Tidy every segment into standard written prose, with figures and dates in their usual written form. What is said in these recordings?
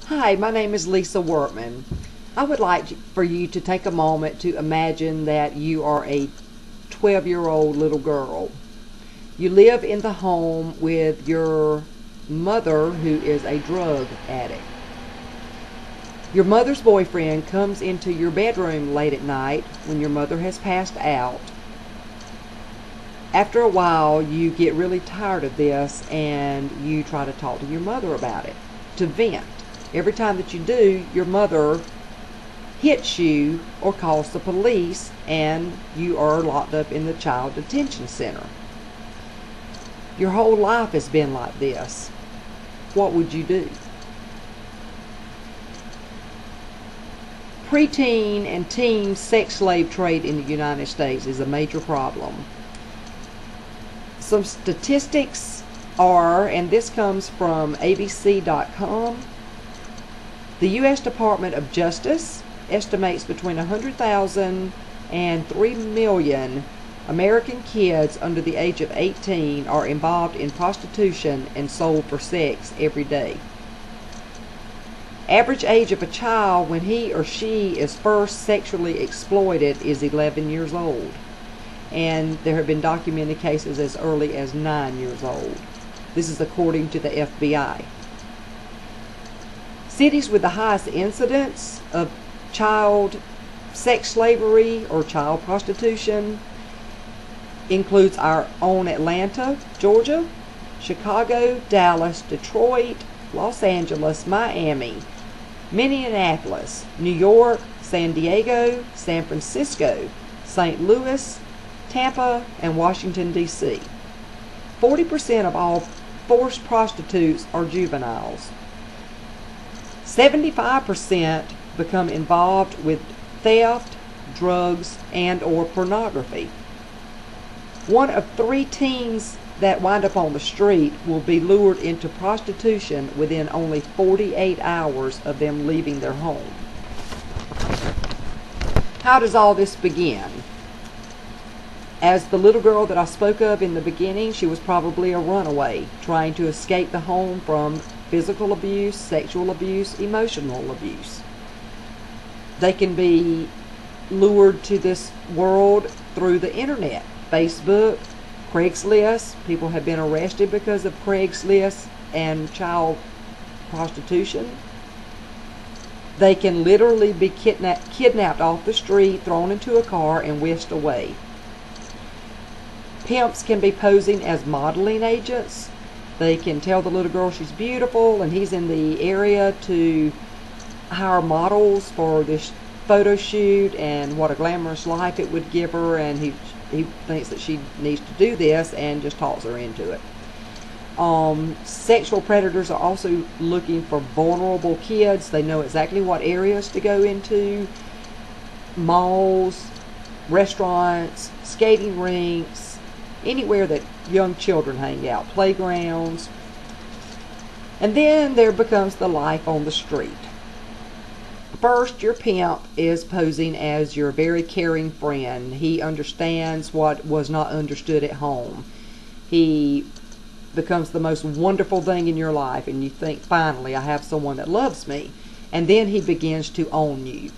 Hi, my name is Lisa Wortman. I would like for you to take a moment to imagine that you are a 12-year-old little girl. You live in the home with your mother, who is a drug addict. Your mother's boyfriend comes into your bedroom late at night when your mother has passed out. After a while, you get really tired of this and you try to talk to your mother about it, to vent. Every time that you do, your mother hits you or calls the police, and you are locked up in the child detention center. Your whole life has been like this. What would you do? Preteen and teen sex slave trade in the United States is a major problem. Some statistics are, and this comes from abc.com, the U.S. Department of Justice estimates between 100,000 and 3 million American kids under the age of 18 are involved in prostitution and sold for sex every day. Average age of a child when he or she is first sexually exploited is 11 years old. And there have been documented cases as early as 9 years old. This is according to the FBI. Cities with the highest incidence of child sex slavery or child prostitution includes our own Atlanta, Georgia, Chicago, Dallas, Detroit, Los Angeles, Miami, Minneapolis, New York, San Diego, San Francisco, St. Louis, Tampa, and Washington, D.C. 40% of all forced prostitutes are juveniles. 75% become involved with theft, drugs, and or pornography. 1 of 3 teens that wind up on the street will be lured into prostitution within only 48 hours of them leaving their home. How does all this begin? As the little girl that I spoke of in the beginning, she was probably a runaway, trying to escape the home from physical abuse, sexual abuse, emotional abuse. They can be lured to this world through the internet, Facebook, Craigslist. People have been arrested because of Craigslist and child prostitution. They can literally be kidnapped off the street, thrown into a car, and whisked away. Pimps can be posing as modeling agents. They can tell the little girl she's beautiful, and he's in the area to hire models for this photo shoot and what a glamorous life it would give her, and he thinks that she needs to do this and just talks her into it. Sexual predators are also looking for vulnerable kids. They know exactly what areas to go into: malls, restaurants, skating rinks, anywhere that young children hang out, playgrounds. And then there becomes the life on the street. First, your pimp is posing as your very caring friend. He understands what was not understood at home. He becomes the most wonderful thing in your life, and you think, finally, I have someone that loves me. And then he begins to own you.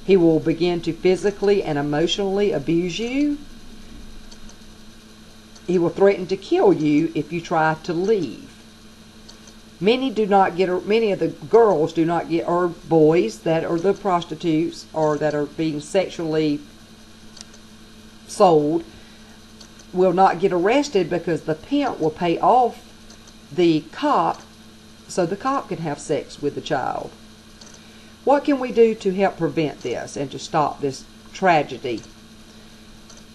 He will begin to physically and emotionally abuse you. He will threaten to kill you if you try to leave. Many of the girls do not get, or boys that are the prostitutes or that are being sexually sold, will not get arrested because the pimp will pay off the cop so the cop can have sex with the child. What can we do to help prevent this and to stop this tragedy?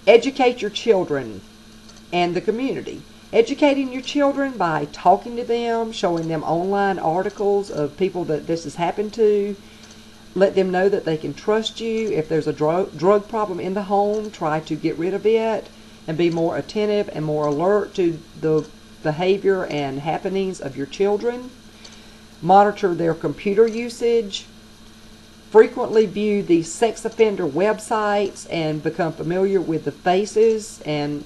Educate your children and the community. Educating your children by talking to them, showing them online articles of people that this has happened to. Let them know that they can trust you. If there's a drug problem in the home, try to get rid of it and be more attentive and more alert to the behavior and happenings of your children. Monitor their computer usage. Frequently view the sex offender websites and become familiar with the faces and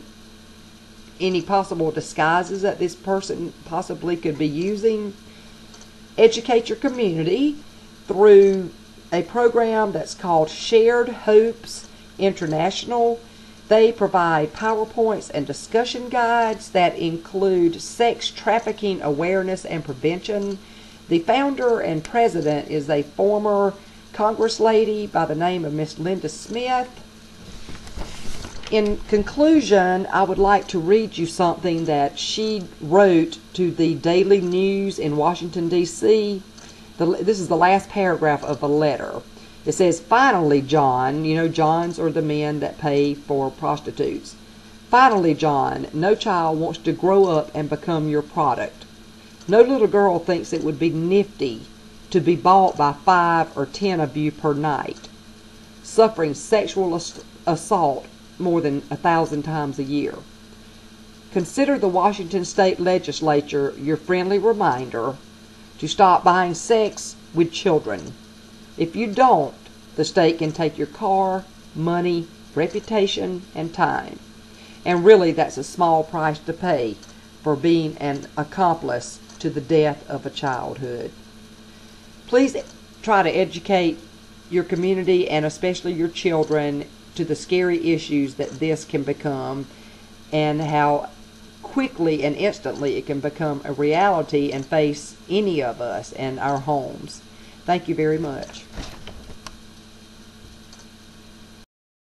any possible disguises that this person possibly could be using. educate your community through a program that's called Shared Hopes International. They provide PowerPoints and discussion guides that include sex trafficking awareness and prevention. The founder and president is a former Congress lady by the name of Miss Linda Smith. In conclusion, I would like to read you something that she wrote to the Daily News in Washington, D.C. This is the last paragraph of a letter. It says, "Finally, John," you know, Johns are the men that pay for prostitutes. "Finally, John, no child wants to grow up and become your product. No little girl thinks it would be nifty to be bought by 5 or 10 of you per night, suffering sexual assault more than 1,000 times a year. Consider the Washington State Legislature your friendly reminder to stop buying sex with children. If you don't, the state can take your car, money, reputation, and time. And really, that's a small price to pay for being an accomplice to the death of a childhood." Please try to educate your community and especially your children to the scary issues that this can become and how quickly and instantly it can become a reality and face any of us and our homes. Thank you very much.